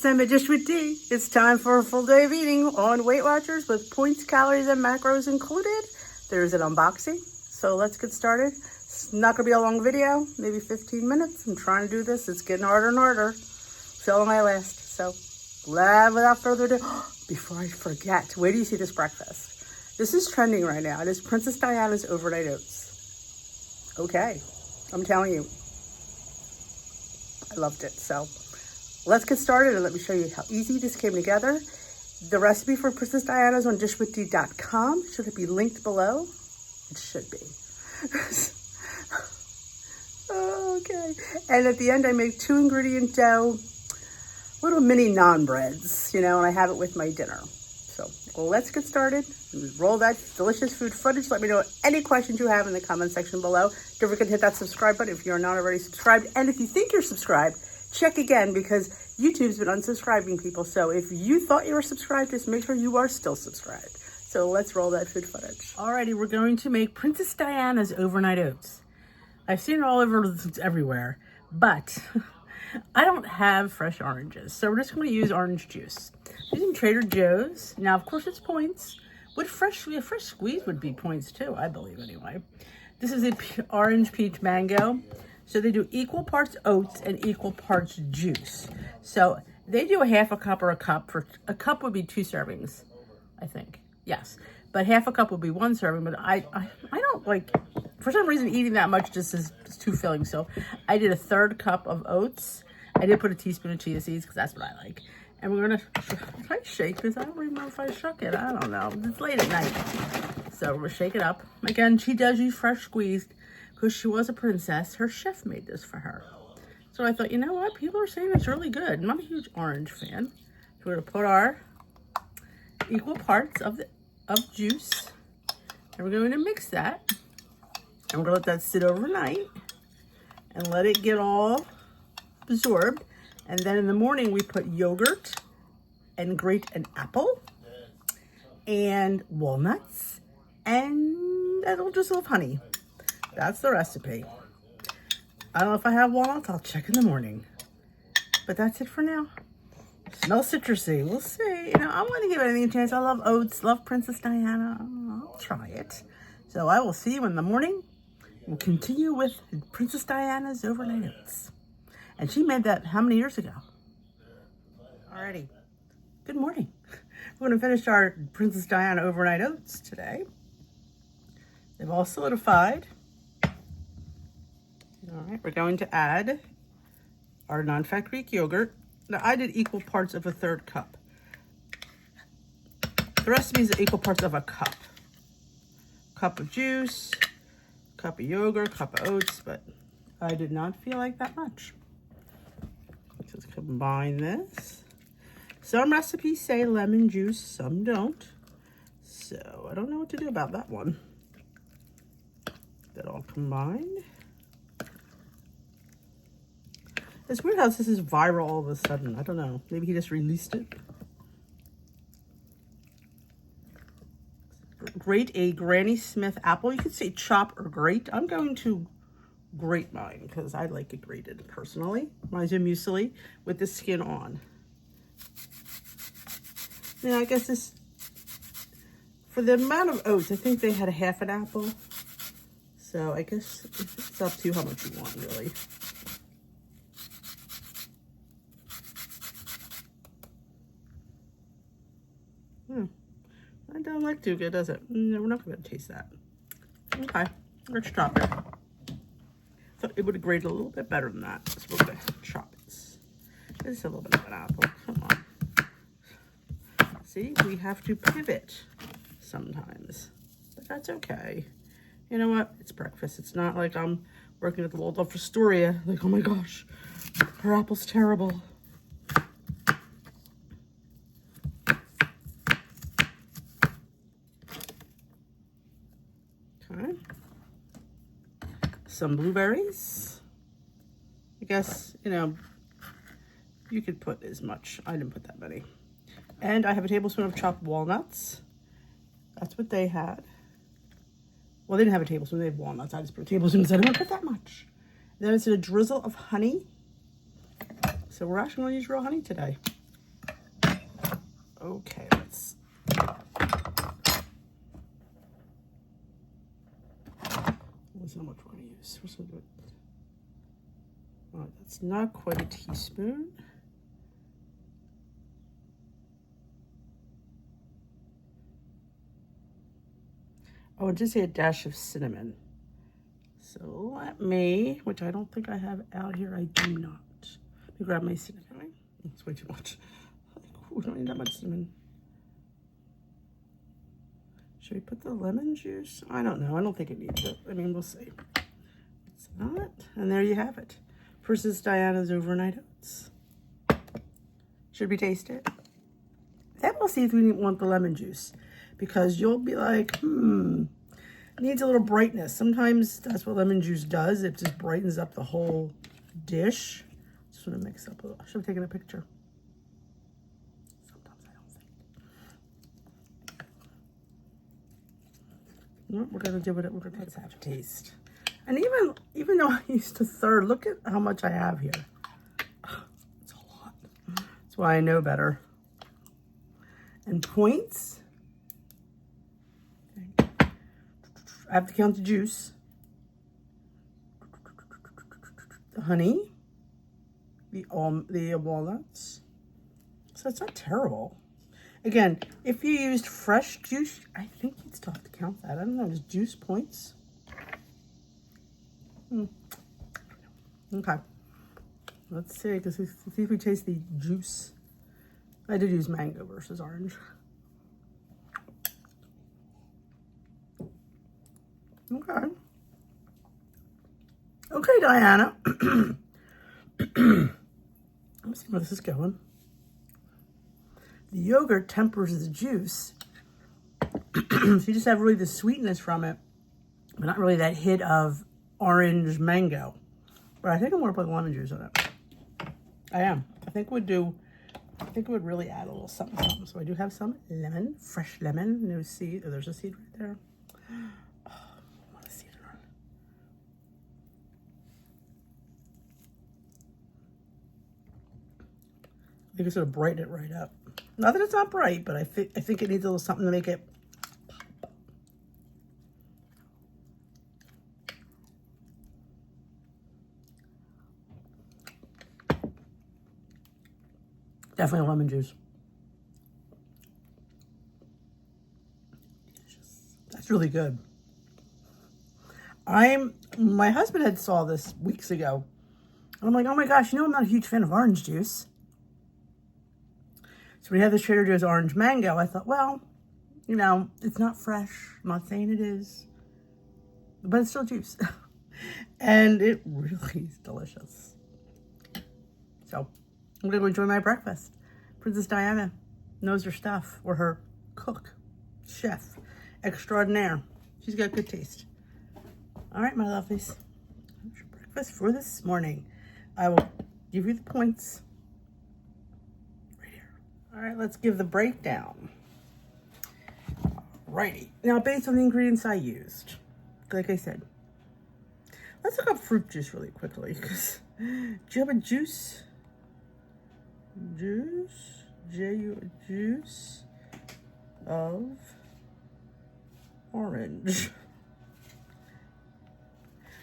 time at Dish with D. It's time for a full day of eating on Weight Watchers with points, calories, and macros included. There's an unboxing, so let's get started. It's not going to be a long video, maybe 15 minutes. I'm trying to do this. It's getting harder and harder. So am I last. So without further ado, before I forget, where do you see this breakfast? This is trending right now. It is Princess Diana's overnight oats. Okay, I'm telling you, I loved it. So let's get started and let me show you how easy this came together. The recipe for Princess Diana's on dishwithd.com. Should it be linked below? It should be. Okay. And at the end, I make 2-ingredient dough, little mini naan breads, and I have it with my dinner. So let's get started. Roll that delicious food footage. Let me know any questions you have in the comment section below. Don't forget to hit that subscribe button if you're not already subscribed. And if you think you're subscribed, check again, because YouTube's been unsubscribing people. So if you thought you were subscribed, just make sure you are still subscribed. So let's roll that food footage. Alrighty, we're going to make Princess Diana's overnight oats. I've seen it all over everywhere, but I don't have fresh oranges. So we're just going to use orange juice. I'm using Trader Joe's. Now, of course, it's points. A fresh squeeze would be points too, I believe anyway. This is an orange peach mango. So they do equal parts oats and equal parts juice. So they do a half a cup or a cup. A cup would be 2 servings, I think. Yes, but half a cup would be 1 serving. But I don't like, for some reason, eating that much just is too filling. So I did a 1/3 cup of oats. I did put a teaspoon of chia seeds because that's what I like. And we're gonna try to shake this. I don't remember if I shook it. I don't know. It's late at night, so we'll shake it up. Again, she does use fresh squeezed because she was a princess. Her chef made this for her. So I thought, you know what? People are saying it's really good. I'm not a huge orange fan. So we're gonna put our equal parts of juice, and we're going to mix that. And we're gonna let that sit overnight and let it get all absorbed. And then in the morning, we put yogurt and grate an apple and walnuts and a little drizzle of honey. That's the recipe. I don't know if I have walnuts. I'll check in the morning. But that's it for now. Smells citrusy. We'll see. I'm going to give anything a chance. I love oats. Love Princess Diana. I'll try it. So I will see you in the morning. We'll continue with Princess Diana's overnight oats. And she made that how many years ago? Alrighty. Good morning. We're going to finish our Princess Diana overnight oats today. They've all solidified. Alright, we're going to add our non-fat Greek yogurt. Now, I did equal parts of a 1/3 cup. The recipe is equal parts of a cup. Cup of juice, cup of yogurt, cup of oats, but I did not feel like that much. Let's combine this. Some recipes say lemon juice, some don't. So I don't know what to do about that one. That all combined. It's weird how this is viral all of a sudden. I don't know. Maybe he just released it. Grate a Granny Smith apple. You could say chop or grate. I'm going to grate mine because I like it grated personally. Mine's a muesli with the skin on. Now I guess this, for the amount of oats, I think they had a half an apple. So I guess it's up to you how much you want, really. That doesn't look too good, does it? No, we're not going to taste that. Okay, let's chop it. Thought it would have grated a little bit better than that. So we're going to chop it. This is a little bit of an apple. Come on. See, we have to pivot sometimes, but that's okay. You know what? It's breakfast. It's not like I'm working at the Waldorf Astoria. Like, oh my gosh, her apple's terrible. Okay. Some blueberries. I guess, you could put as much. I didn't put that many. And I have a tablespoon of chopped walnuts. That's what they had. Well, they didn't have a tablespoon. They had walnuts. I just put a tablespoon because I didn't want to put that much. Then it's a drizzle of honey. So we're actually going to use real honey today. Okay, let's. Let's see how much we're going to use. First we'll do it. All right, that's not quite a teaspoon. I would just say a dash of cinnamon. So let me, which I don't think I have out here, I do not. Let me grab my cinnamon. It's way too much. We don't need that much cinnamon. Should we put the lemon juice? I don't know. I don't think it needs it. I mean, we'll see. It's not. And there you have it. Princess Diana's overnight oats. Should we taste it? Then we'll see if we want the lemon juice. Because you'll be like, it needs a little brightness. Sometimes that's what lemon juice does. It just brightens up the whole dish. Just want to mix up a little. I should have taken a picture. Sometimes I don't think. We're going to do it. Let's have a taste. And even though I used a third, look at how much I have here. It's a lot. That's why I know better. And points. I have to count the juice, the honey, the walnuts. So it's not terrible. Again, if you used fresh juice, I think you'd still have to count that. I don't know, just juice points. Okay. Let's see, because let's see if we taste the juice. I did use mango versus orange. Okay. Okay, Diana. Let's see where this is going. The yogurt tempers the juice. So you just have really the sweetness from it, but not really that hit of orange mango. But I think I'm going to put lemon juice on it. I am. I think it would really add a little something, something. So I do have some lemon, fresh lemon, no seed. Oh, there's a seed right there. I think it's going to brighten it right up. Not that it's not bright, but I think it needs a little something to make it pop. Definitely lemon juice. That's really good. My husband had saw this weeks ago. I'm like, oh my gosh, I'm not a huge fan of orange juice. So we had this Trader Joe's orange mango. I thought, well, it's not fresh. I'm not saying it is, but it's still juice. And it really is delicious. So I'm going to go enjoy my breakfast. Princess Diana knows her stuff, or her cook, chef extraordinaire. She's got good taste. All right, my lovelies. That's your breakfast for this morning. I will give you the points. All right, let's give the breakdown. Alrighty. Now, based on the ingredients I used, like I said, let's look up fruit juice really quickly. Because do you have a juice? Juice of orange.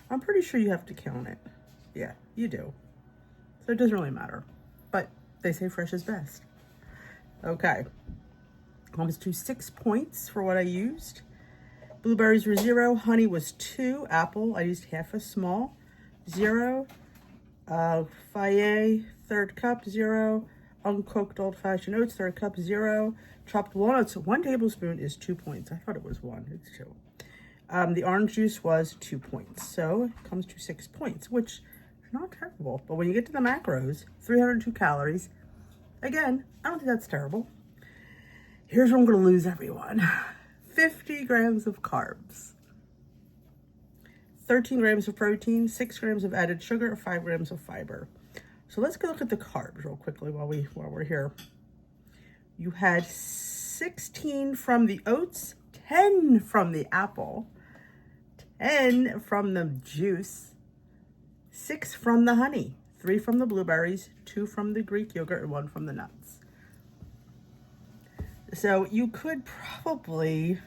I'm pretty sure you have to count it. Yeah, you do. So it doesn't really matter. But they say fresh is best. Okay, comes to 6 points for what I used. Blueberries were 0, honey was 2, apple, I used half a small, 0, Fayet, 1/3 cup, 0, uncooked old-fashioned oats, 1/3 cup, 0, chopped walnuts, 1 tablespoon is 2 points. I thought it was 1, it's 2. The orange juice was 2 points, so it comes to 6 points, which is not terrible. But when you get to the macros, 302 calories, again, I don't think that's terrible. Here's where I'm going to lose everyone. 50 grams of carbs, 13 grams of protein, 6 grams of added sugar, 5 grams of fiber. So let's go look at the carbs real quickly while we're here. You had 16 from the oats, 10 from the apple, 10 from the juice, 6 from the honey, 3 from the blueberries, 2 from the Greek yogurt, and 1 from the nuts. So you could probably,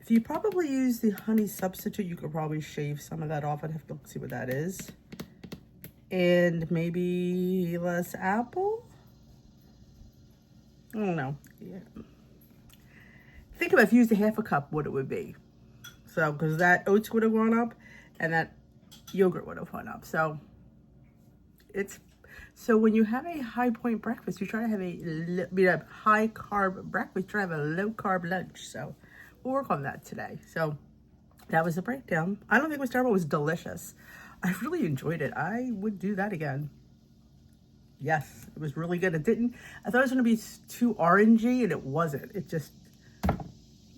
if you probably use the honey substitute, you could probably shave some of that off. I'd have to see what that is. And maybe less apple? I don't know. Yeah. Think about if you used a half a cup, what it would be. So, because that oats would have gone up and that yogurt would have gone up. So, so when you have a high point breakfast, you try to have a high carb breakfast, try to have a low carb lunch. So, we'll work on that today. So, that was the breakdown. I don't think it was terrible. It was delicious. I really enjoyed it. I would do that again. Yes, it was really good. I thought it was going to be too orangey, and it wasn't. It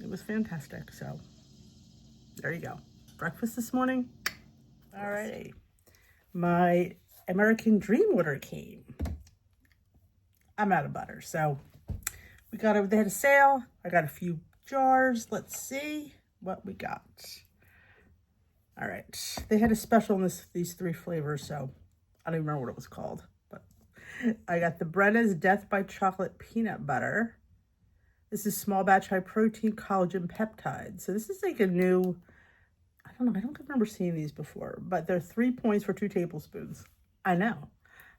was fantastic. So, there you go. Breakfast this morning. All righty. My American Dream order came. I'm out of butter. So, they had a sale. I got a few jars. Let's see what we got. All right. They had a special in these 3 flavors, so I don't even remember what it was called. But I got the Brenna's Death by Chocolate Peanut Butter. This is small batch high protein collagen peptide. So this is like a new, I don't know, I don't remember seeing these before, but they're 3 points for 2 tablespoons. I know.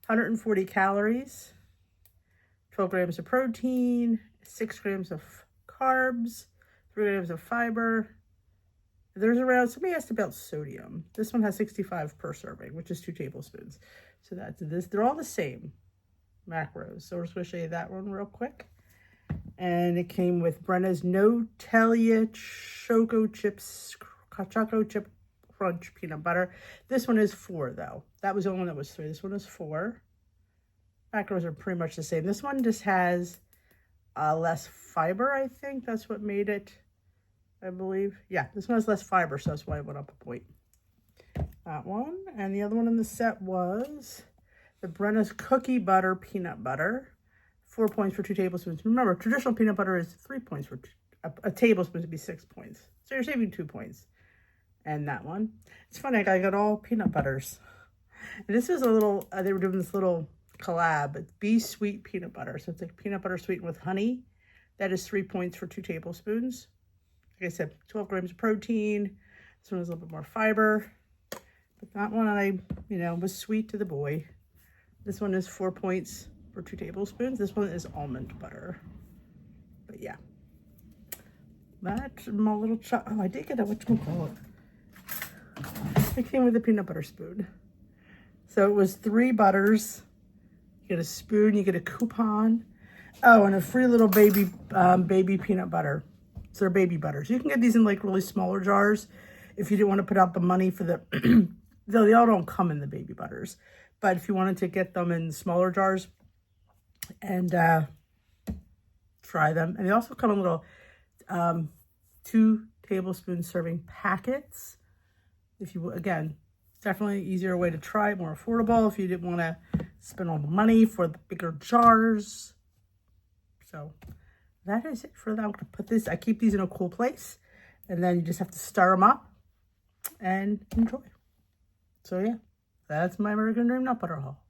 140 calories, 12 grams of protein, 6 grams of carbs, 3 grams of fiber. There's around, somebody asked about sodium. This one has 65 per serving, which is 2 tablespoons. So that's this. They're all the same macros. So we're just going to show you that one real quick. And it came with Brenna's No-Telia Choco Chip Crunch Peanut Butter. This one is 4 though. That was the one that was 3. This one is 4. Macros are pretty much the same. This one just has less fiber, I think. That's what made it, I believe. Yeah, this one has less fiber, so that's why it went up a point. That one. And the other one in the set was the Brenna's Cookie Butter Peanut Butter. 4 points for 2 tablespoons. Remember, traditional peanut butter is 3 points for a tablespoon to be 6 points. So you're saving 2 points. And that one. It's funny, I got all peanut butters. And this is a little, they were doing this little collab. It's Be Sweet Peanut Butter. So it's like peanut butter sweetened with honey. That is 3 points for 2 tablespoons. Like I said, 12 grams of protein. This one has a little bit more fiber. But that one was sweet to the boy. This one is 4 points for 2 tablespoons. This one is almond butter. But yeah. That's my little oh, I did get a whatchamacallit. It came with a peanut butter spoon. So it was 3 butters. You get a spoon, you get a coupon. Oh, and a free little baby peanut butter. So they're baby butters. You can get these in like really smaller jars if you didn't want to put out the money for the, they all don't come in the baby butters. But if you wanted to get them in smaller jars and try them. And they also come in little 2 tablespoon serving packets. If you, again, definitely an easier way to try it, more affordable if you didn't want to spend all the money for the bigger jars. So that is it for that. I'm going to put this, I keep these in a cool place, and then you just have to stir them up and enjoy. So yeah, that's my American Dream Nut Butter haul.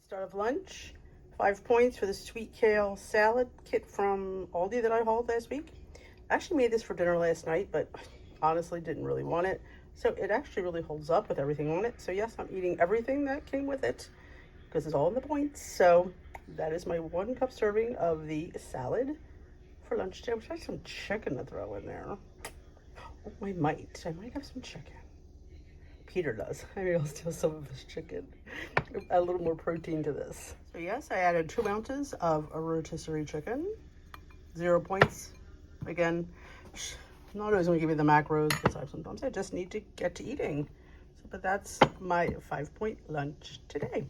Start of lunch, 5 points for the sweet kale salad kit from Aldi that I hauled last week. I actually made this for dinner last night, but honestly didn't really want it. So it actually really holds up with everything on it. So yes, I'm eating everything that came with it because it's all in the points. So that is my 1 cup serving of the salad for lunch today. I wish I had some chicken to throw in there. Oh, I might have some chicken. Peter does. Maybe I'll steal some of his chicken. Add a little more protein to this. So yes, I added 2 ounces of a rotisserie chicken. 0 points. Again, I'm not always going to give you the macros, because sometimes I just need to get to eating. So, but that's my 5-point lunch today.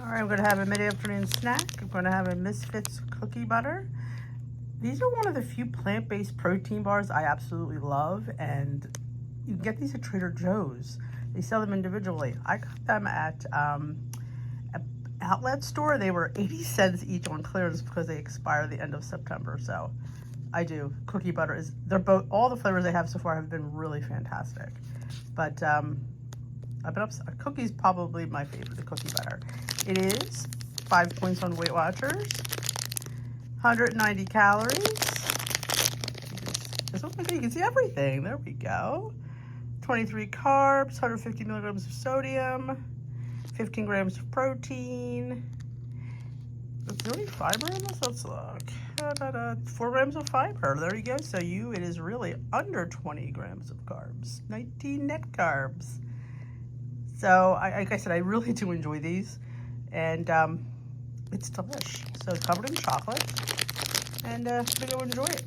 All right, I'm going to have a mid-afternoon snack. I'm going to have a Misfits cookie butter. These are one of the few plant-based protein bars I absolutely love, and you can get these at Trader Joe's. They sell them individually. I got them at an outlet store. They were 80 cents each on clearance because they expire the end of September. So I do. Cookie butter they're both, all the flavors they have so far have been really fantastic. But I've been cookies probably my favorite, the cookie butter. It is 5 points on Weight Watchers. 190 calories. This one, you can see everything. There we go. 23 carbs, 150 milligrams of sodium, 15 grams of protein. Is there any fiber in this? Let's look. 4 grams of fiber. There you go. So it is really under 20 grams of carbs. 19 net carbs. So like I said, I really do enjoy these, and it's delish. So it's covered in chocolate, and I'm gonna go enjoy it.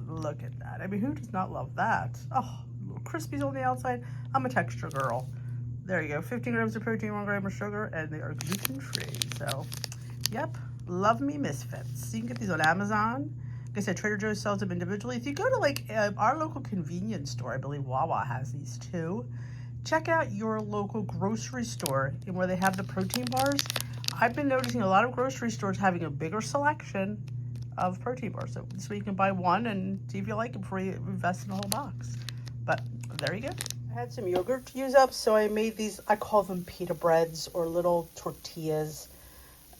Look at that. I mean, who does not love that? Oh, little crispies on the outside. I'm a texture girl. There you go. 15 grams of protein, 1 gram of sugar, and they are gluten-free. So, yep. Love me misfits. You can get these on Amazon. Like I said, Trader Joe's sells them individually. If you go to like our local convenience store, I believe Wawa has these too. Check out your local grocery store and where they have the protein bars. I've been noticing a lot of grocery stores having a bigger selection of protein bars. So this way you can buy one and see if you like it before you invest in a whole box. But there you go. I had some yogurt to use up, so I made these, I call them pita breads or little tortillas.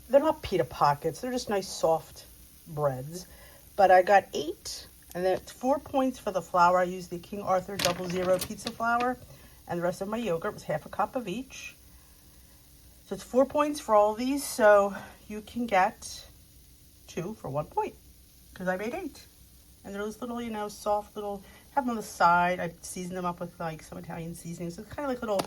They're not pita pockets. They're just nice soft breads. But I got 8, and then it's 4 points for the flour. I used the King Arthur 00 pizza flour, and the rest of my yogurt was half a cup of each. So it's 4 points for all of these, so you can get 2 for 1 point, because I made 8. And they're those little, soft little, have them on the side. I seasoned them up with like some Italian seasonings. So it's kind of like little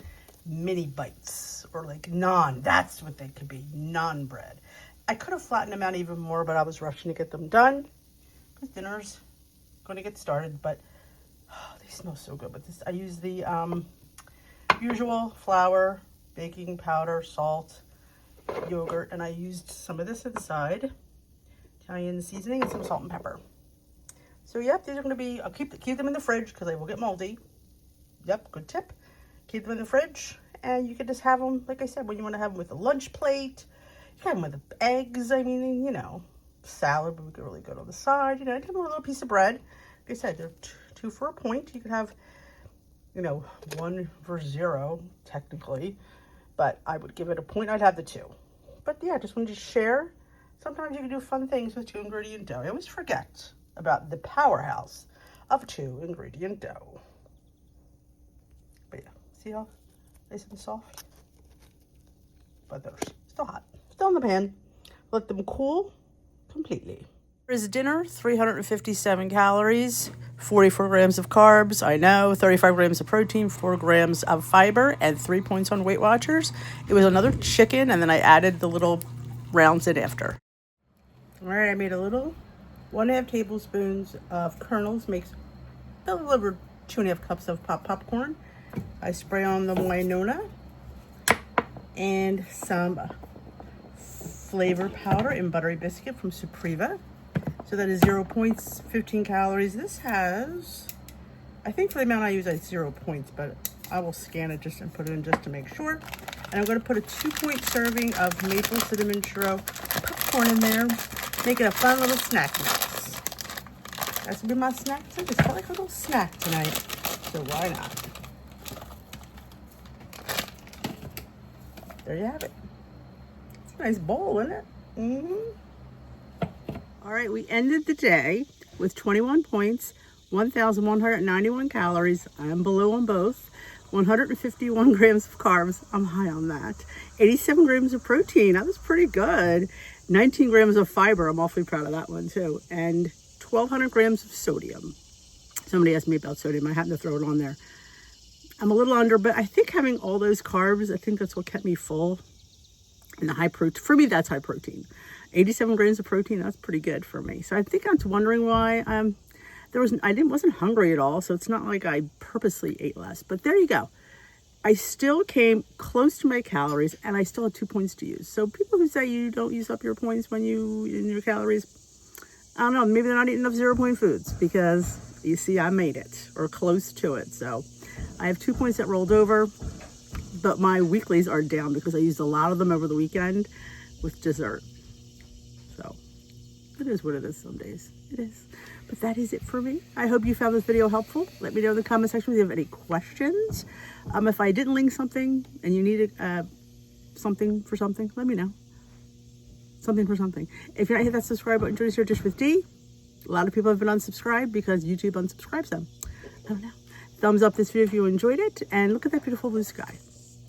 mini bites, or like naan. That's what they could be, naan bread. I could have flattened them out even more, but I was rushing to get them done because dinner's going to get started. But they smell so good. But this, I use the usual flour, baking powder, salt, yogurt, and I used some of this inside, Italian seasoning, and some salt and pepper. So yep, these are going to be, I'll keep them in the fridge because they will get moldy. Yep, good tip. Keep them in the fridge, and you can just have them, like I said, when you want to have them with a lunch plate. You can have them with eggs. I mean, salad would be really good on the side. You have a little piece of bread. Like I said, they're 2 for a point. You could have, 1 for 0, technically, but I would give it a point. I'd have the 2. But yeah, just wanted to share. Sometimes you can do fun things with 2-ingredient dough. I always forget about the powerhouse of 2-ingredient dough. But yeah, see how nice and soft? But they're still hot. Still in the pan. Let them cool completely. Here's dinner, 357 calories, 44 grams of carbs, I know, 35 grams of protein, 4 grams of fiber, and 3 points on Weight Watchers. It was another chicken, and then I added the little rounds in after. All right, I made a little 1.5 tablespoons of kernels, makes a little over 2.5 cups of popcorn. I spray on the Winona and some flavor powder in buttery biscuit from Supreva. So that is 0 points, 15 calories. This has, I think for the amount I use, it's 0 points, but I will scan it just and put it in just to make sure. And I'm going to put a 2-point serving of maple cinnamon churro popcorn in there, make it a fun little snack mix. That's going to be my snack. So it's like a little snack tonight, so why not? There you have it. It's a nice bowl, isn't it? All right, we ended the day with 21 points, 1,191 calories. I'm below on both. 151 grams of carbs. I'm high on that. 87 grams of protein. That was pretty good. 19 grams of fiber. I'm awfully proud of that one too. And 1,200 grams of sodium. Somebody asked me about sodium. I happened to throw it on there. I'm a little under, but I think having all those carbs, I think that's what kept me full. And the high protein, for me, that's high protein. 87 grams of protein, that's pretty good for me. So I think I'm wondering why I wasn't hungry at all. So it's not like I purposely ate less, but there you go. I still came close to my calories, and I still had 2 points to use. So people who say you don't use up your points when in your calories, I don't know, maybe they're not eating enough 0 point foods, because you see, I made it or close to it. So I have 2 points that rolled over, but my weeklies are down because I used a lot of them over the weekend with dessert. So it is what it is some days. It is. But that is it for me. I hope you found this video helpful. Let me know in the comment section if you have any questions. If I didn't link something and you needed something for something, let me know. something for something. If you're not hit that subscribe button, join us here, Dish with D. A lot of people have been unsubscribed because YouTube unsubscribes them. I don't know. Thumbs up this video if you enjoyed it. And look at that beautiful blue sky.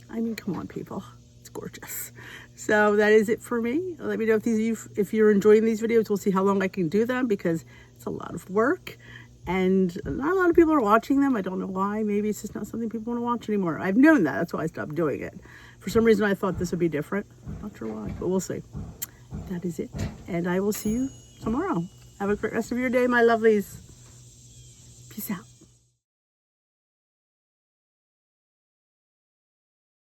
I mean, come on, people. It's gorgeous. So that is it for me. Let me know if you're enjoying these videos. We'll see how long I can do them because it's a lot of work. And not a lot of people are watching them. I don't know why. Maybe it's just not something people want to watch anymore. I've known that. That's why I stopped doing it. For some reason, I thought this would be different. Not sure why, but we'll see. That is it. And I will see you tomorrow. Have a great rest of your day, my lovelies. Peace out.